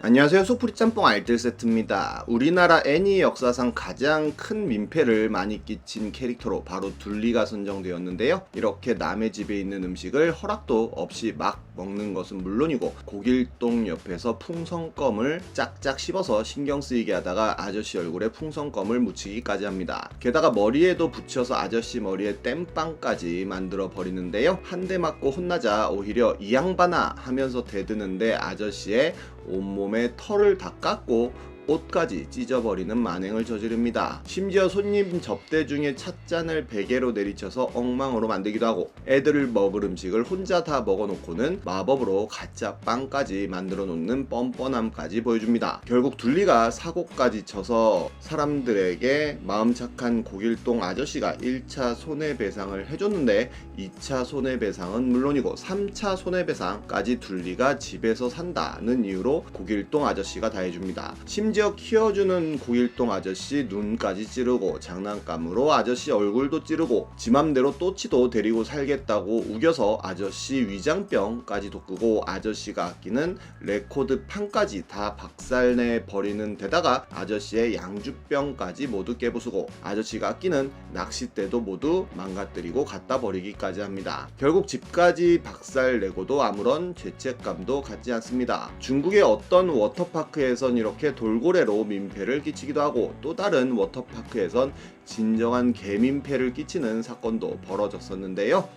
안녕하세요. 소프리 짬뽕 알뜰 세트입니다. 우리나라 애니 역사상 가장 큰 민폐를 많이 끼친 캐릭터로 바로 둘리가 선정되었는데요. 이렇게 남의 집에 있는 음식을 허락도 없이 막 먹는 것은 물론이고 고길동 옆에서 풍선껌을 짝짝 씹어서 신경 쓰이게 하다가 아저씨 얼굴에 풍선껌을 묻히기까지 합니다. 게다가 머리에도 붙여서 아저씨 머리에 땜빵까지 만들어 버리는데요. 한 대 맞고 혼나자 오히려 이 양반아 하면서 대드는데 아저씨의 온몸에 털을 다 깎고 옷까지 찢어버리는 만행을 저지릅니다. 심지어 손님 접대 중에 찻잔을 베개로 내리쳐서 엉망으로 만들기도 하고 애들을 먹을 음식을 혼자 다 먹어놓고는 마법으로 가짜 빵까지 만들어 놓는 뻔뻔함까지 보여줍니다. 결국 둘리가 사고까지 쳐서 사람들에게 마음 착한 고길동 아저씨가 1차 손해배상을 해줬는데 2차 손해배상은 물론이고 3차 손해배상까지 둘리가 집에서 산다는 이유로 고길동 아저씨가 다 해줍니다. 심지어 키워주는 고길동 아저씨 눈까지 찌르고 장난감으로 아저씨 얼굴도 찌르고 지맘대로 또치도 데리고 살겠다고 우겨서 아저씨 위장병까지도 끄고 아저씨가 아끼는 레코드판까지 다 박살내 버리는 데다가 아저씨의 양주병까지 모두 깨부수고 아저씨가 아끼는 낚싯대도 모두 망가뜨리고 갖다 버리기까지 합니다. 결국 집까지 박살내고도 아무런 죄책감도 갖지 않습니다. 중국의 어떤 워터파크에선 이렇게 돌고래로 민폐를 끼치기도 하고 또 다른 워터파크에선 진정한 개민폐를 끼치는 사건도 벌어졌었는데요.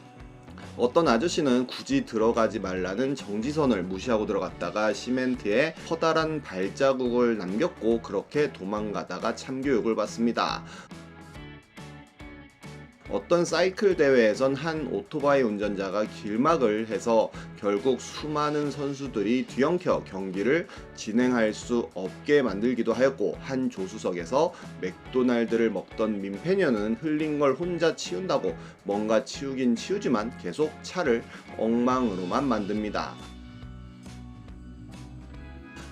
어떤 아저씨는 굳이 들어가지 말라는 정지선을 무시하고 들어갔다가 시멘트에 커다란 발자국을 남겼고 그렇게 도망가다가 참교육을 받습니다. 어떤 사이클 대회에선 한 오토바이 운전자가 길막을 해서 결국 수많은 선수들이 뒤엉켜 경기를 진행할 수 없게 만들기도 하였고 한 조수석에서 맥도날드를 먹던 민폐녀는 흘린 걸 혼자 치운다고 뭔가 치우긴 치우지만 계속 차를 엉망으로만 만듭니다.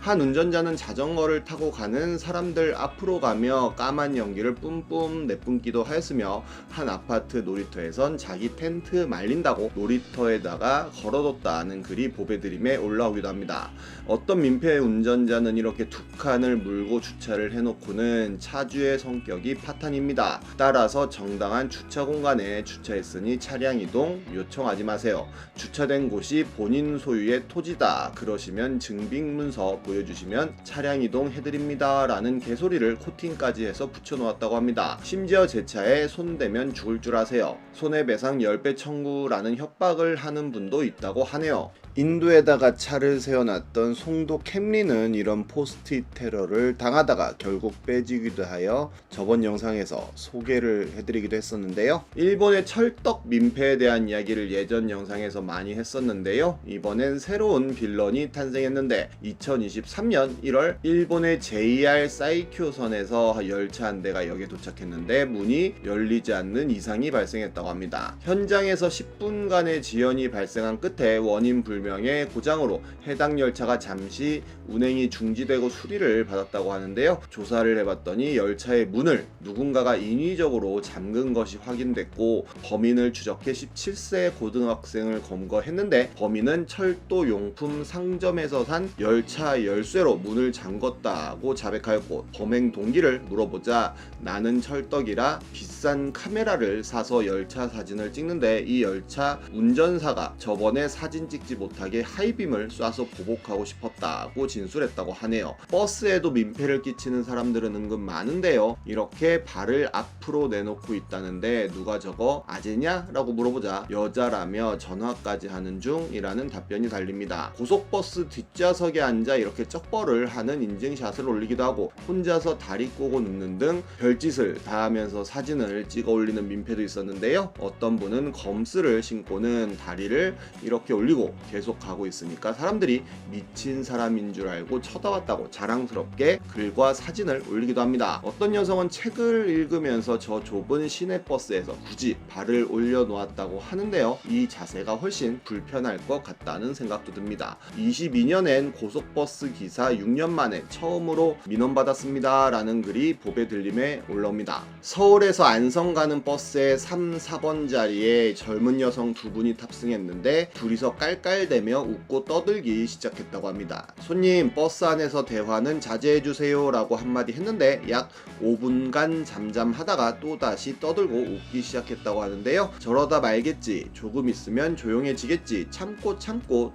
한 운전자는 자전거를 타고 가는 사람들 앞으로 가며 까만 연기를 뿜뿜 내뿜기도 하였으며 한 아파트 놀이터에선 자기 텐트 말린다고 놀이터에다가 걸어뒀다는 글이 보배드림에 올라오기도 합니다. 어떤 민폐 운전자는 이렇게 두 칸을 물고 주차를 해놓고는 차주의 성격이 파탄입니다. 따라서 정당한 주차 공간에 주차했으니 차량 이동 요청하지 마세요. 주차된 곳이 본인 소유의 토지다. 그러시면 증빙문서 보여주시면 차량 이동 해드립니다 라는 개소리를 코팅까지 해서 붙여놓았다고 합니다. 심지어 제 차에 손대면 죽을 줄 아세요. 손해배상 10배 청구라는 협박을 하는 분도 있다고 하네요. 인도에다가 차를 세워놨던 송도 캠리는 이런 포스트잇 테러를 당하다가 결국 빼지기도 하여 저번 영상에서 소개를 해드리기도 했었는데요. 일본의 철떡 민폐에 대한 이야기를 예전 영상에서 많이 했었는데요. 이번엔 새로운 빌런이 탄생했는데 2023년 1월 일본의 JR 사이큐선에서 열차 한 대가 역에 도착했는데 문이 열리지 않는 이상이 발생했다고 합니다. 현장에서 10분간의 지연이 발생한 끝에 원인 불명의 고장으로 해당 열차가 잠시 운행이 중지되고 수리를 받았다고 하는데요. 조사를 해봤더니 열차의 문을 누군가가 인위적으로 잠근 것이 확인됐고 범인을 추적해 17세 고등학생을 검거했는데 범인은 철도용품 상점에서 산 열차 열쇠로 문을 잠궜다고 자백하였고 범행 동기를 물어보자 나는 철떡이라 비싼 카메라를 사서 열차 사진을 찍는데 이 열차 운전사가 저번에 사진 찍지 못하게 하이빔을 쏴서 보복하고 싶었다고 진술했다고 하네요. 버스에도 민폐를 끼치는 사람들은 은근 많은데요. 이렇게 발을 앞으로 내놓고 있다는데 누가 저거 아재냐? 라고 물어보자 여자라며 전화까지 하는 중이라는 답변이 달립니다. 고속버스 뒷좌석에 앉아 이렇게 쩍벌을 하는 인증샷을 올리기도 하고 혼자서 다리 꼬고 눕는 등 별짓을 다 하면서 사진을 찍어 올리는 민폐도 있었는데요. 어떤 분은 검스를 신고는 다리를 이렇게 올리고 계속 가고 있으니까 사람들이 미친 사람인 줄 알고 쳐다봤다고 자랑스럽게 글과 사진을 올리기도 합니다. 어떤 여성은 책을 읽으면서 저 좁은 시내버스에서 굳이 발을 올려놓았다고 하는데요. 이 자세가 훨씬 불편할 것 같다는 생각도 듭니다. 22년엔 고속버스 기사 6년 만에 처음으로 민원받았습니다 라는 글이 보배 들림에 올라옵니다. 서울에서 안성 가는 버스에 3, 4번 자리에 젊은 여성 두 분이 탑승했는데 둘이서 깔깔대며 웃고 떠들기 시작했다고 합니다. 손님, 버스 안에서 대화는 자제해주세요 라고 한마디 했는데 약 5분간 잠잠하다가 또다시 떠들고 웃기 시작했다고 하는데요. 저러다 말겠지, 조금 있으면 조용해지겠지, 참고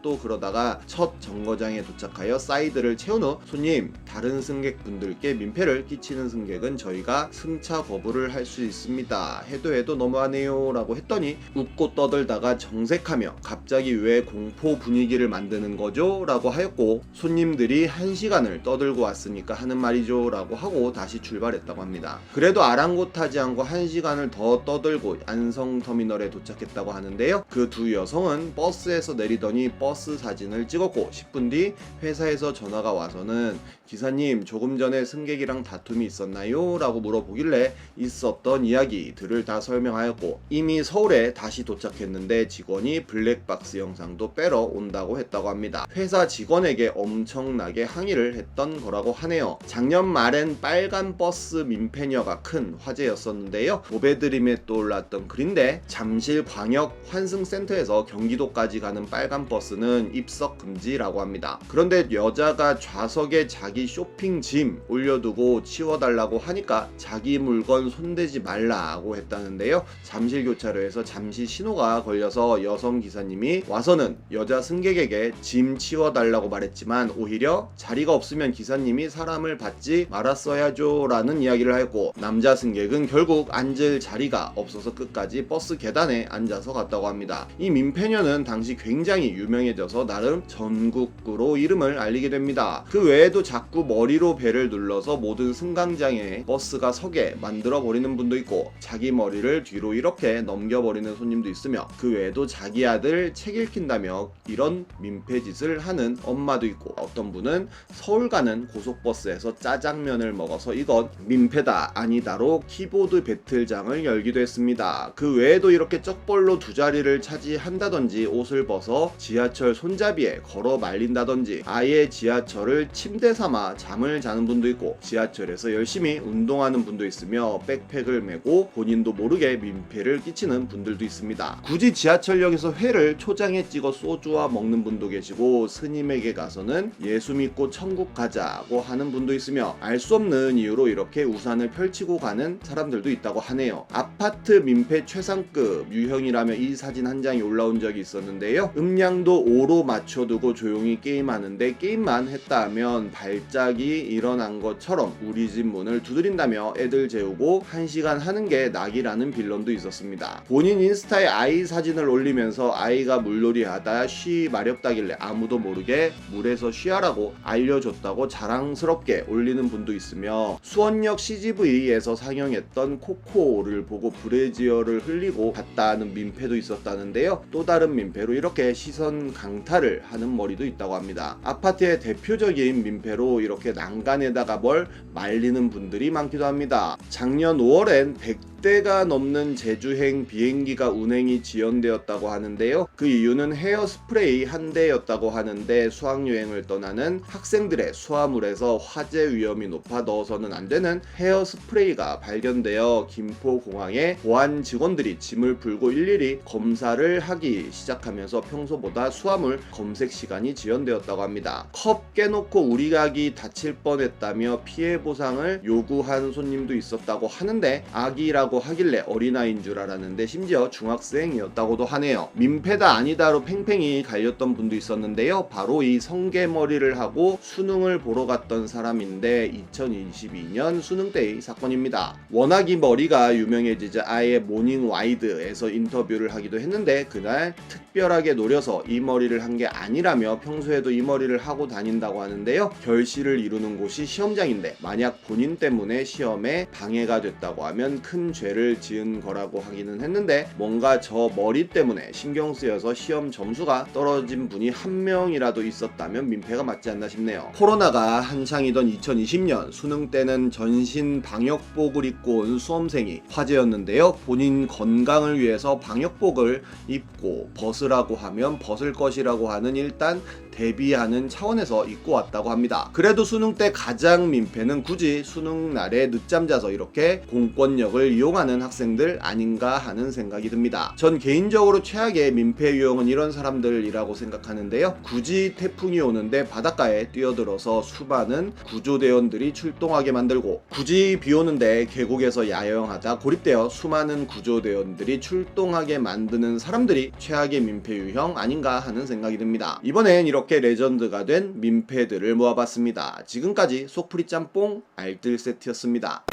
또 그러다가 첫 정거장에 도착하여 사이드를 채운 후 손님, 다른 승객분들께 민폐를 끼치는 승객은 저희가 승차 거부를 할 수 있습니다. 해도 너무하네요 라고 했더니 웃고 떠들다가 정색하며 갑자기 왜 공포 분위기를 만드는 거죠? 라고 하였고, 손님들이 1시간을 떠들고 왔으니까 하는 말이죠 라고 하고 다시 출발했다고 합니다. 그래도 아랑곳하지 않고 1시간을 더 떠들고 안성터미널에 도착했다고 하는데요. 그 두 여성은 버스에서 내리더니 버스 사진을 찍었고 10분 뒤 회사에서 전화가 와서는 기사님, 조금 전에 승객이랑 다툼이 있었나요? 라고 물어보길래 있었던 이야기들을 다 설명하였고, 이미 서울에 다시 도착했는데 직원이 블랙박스 영상도 빼러 온다고 했다고 합니다. 회사 직원에게 엄청나게 항의를 했던 거라고 하네요. 작년 말엔 빨간 버스 민폐녀가 큰 화제였었는데요. 보배드림에 떠올랐던 글인데, 잠실광역 환승센터에서 경기도까지 가는 빨간 버스는 입석 금지라고 합니다. 그런데 여자가 좌석에 자기 쇼핑 짐 올려두고 치워달라고 하니까 자기 물건 손대지 말라고 했다는데요. 잠실교차로에서 잠시 신호가 걸려서 여성 기사님이 와서는 여자 승객에게 짐 치워달라고 말했지만 오히려 자리가 없으면 기사님이 사람을 받지 말았어야죠 라는 이야기를 하였고, 남자 승객은 결국 앉을 자리가 없어서 끝까지 버스 계단에 앉아서 갔다고 합니다. 이 민폐녀는 당시 굉장히 유명해져서 나름 전국구로 이름을 알리게 됩니다. 그 외에도 자꾸 머리로 배를 눌러서 모든 승강장에 버스가 서게 만들어 버리는 분도 있고, 자기 머리를 뒤로 이렇게 넘겨버리는 손님도 있으며, 그 외에도 자기 아들 책 읽힌다며 이런 민폐짓을 하는 엄마도 있고, 어떤 분은 서울 가는 고속버스에서 짜장면을 먹어서 이건 민폐다 아니다로 키보드 배틀장을 열기도 했습니다. 그 외에도 이렇게 쩍벌로 두 자리를 차지한다든지, 옷을 벗어 지하철 손잡이에 걸어 말린다든지, 아예 지하철을 침대 삼아 잠을 자는 분도 있고, 지하철에서 열심히 운동하는 분도 있으며 백팩을 메고 본인도 모르게 민폐를 끼치는 분들도 있습니다. 굳이 지하철역에서 회를 초장에 찍어 소주와 먹는 분도 계시고, 스님에게 가서는 예수 믿고 천국 가자고 하는 분도 있으며, 알 수 없는 이유로 이렇게 우산을 펼치고 가는 사람들도 있다고 하네요. 아파트 민폐 최상급 유형이라며 이 사진 한 장이 올라온 적이 있었는데요. 음량도 5로 맞춰두고 조용히 게임하는데 게임만 했다 하면 발작이 일어난 것처럼 우리 집 문을 두드린다며 애들 재우고 1시간 하는 게 낙이라는 빌런도 있었습니다. 본인 인스타에 아이 사진을 올리면서 아이가 물놀이 하다 쉬 마렵다길래 아무도 모르게 물에서 쉬하라고 알려줬다고 자랑스럽게 올리는 분도 있으며, 수원역 CGV에서 상영했던 코코를 보고 브래지어를 흘리고 갔다는 민폐도 있었다는데요. 또 다른 민폐로 이렇게 시선 강탈을 하는 머리도 있다고 합니다. 아파트의 대표적인 민폐로 이렇게 난간에다가 뭘 말리는 분들이 많기도 합니다. 작년 5월엔 100대가 넘는 제주행 비행기가 운행이 지연되었다고 하는데요. 그 이유는 헤어스프레이 한 대였다고 하는데, 수학여행을 떠나는 학생들의 수화물에서 화재 위험이 높아 넣어서는 안 되는 헤어스프레이가 발견되어 김포공항에 보안 직원들이 짐을 풀고 일일이 검사를 하기 시작하면서 평소보다 수화물 검색 시간이 지연되었다고 합니다. 컵 깨놓고 우리 아기 다칠 뻔했다며 피해 보상을 요구한 손님도 있었다고 하는데, 아기라고 하길래 어린아이인 줄 알았는데 심지어 중학생이었다고도 하네요. 민폐다 아니다로 팽팽히 갈렸던 분도 있었는데요. 바로 이 성게머리를 하고 수능을 보러 갔던 사람인데 2022년 수능 때의 사건입니다. 워낙 이 머리가 유명해지자 아예 모닝 와이드에서 인터뷰를 하기도 했는데, 그날 특별하게 노려서 이 머리를 한 게 아니라며 평소에도 이 머리를 하고 다닌다고 하는데요. 결실을 이루는 곳이 시험장인데 만약 본인 때문에 시험에 방해가 됐다고 하면 큰 죄를 지은 거라고 하기는 했는데, 뭔가 저 머리 때문에 신경 쓰여서 시험 점수가 떨어진 분이 한 명이라도 있었다면 민폐가 맞지 않나 싶네요. 코로나가 한창이던 2020년 수능 때는 전신 방역복을 입고 온 수험생이 화제였는데요. 본인 건강을 위해서 방역복을 입고 벗으라고 하면 벗을 것이라고 하는 일단 대비하는 차원에서 입고 왔다고 합니다. 그래도 수능 때 가장 민폐는 굳이 수능 날에 늦잠 자서 이렇게 공권력을 이용하는 학생들 아닌가 하는 생각이 듭니다. 전 개인적으로 최악의 민폐 유형은 이런 사람들이라고 생각하는데요. 굳이 태풍이 오는데 바닷가에 뛰어들어서 수많은 구조대원들이 출동하게 만들고, 굳이 비 오는데 계곡에서 야영하다 고립되어 수많은 구조대원들이 출동하게 만드는 사람들이 최악의 민폐 유형 아닌가 하는 생각이 듭니다. 이번엔 이렇게 레전드가 된 민폐들을 모아봤습니다. 지금까지 속풀이 짬뽕 알뜰 세트였습니다.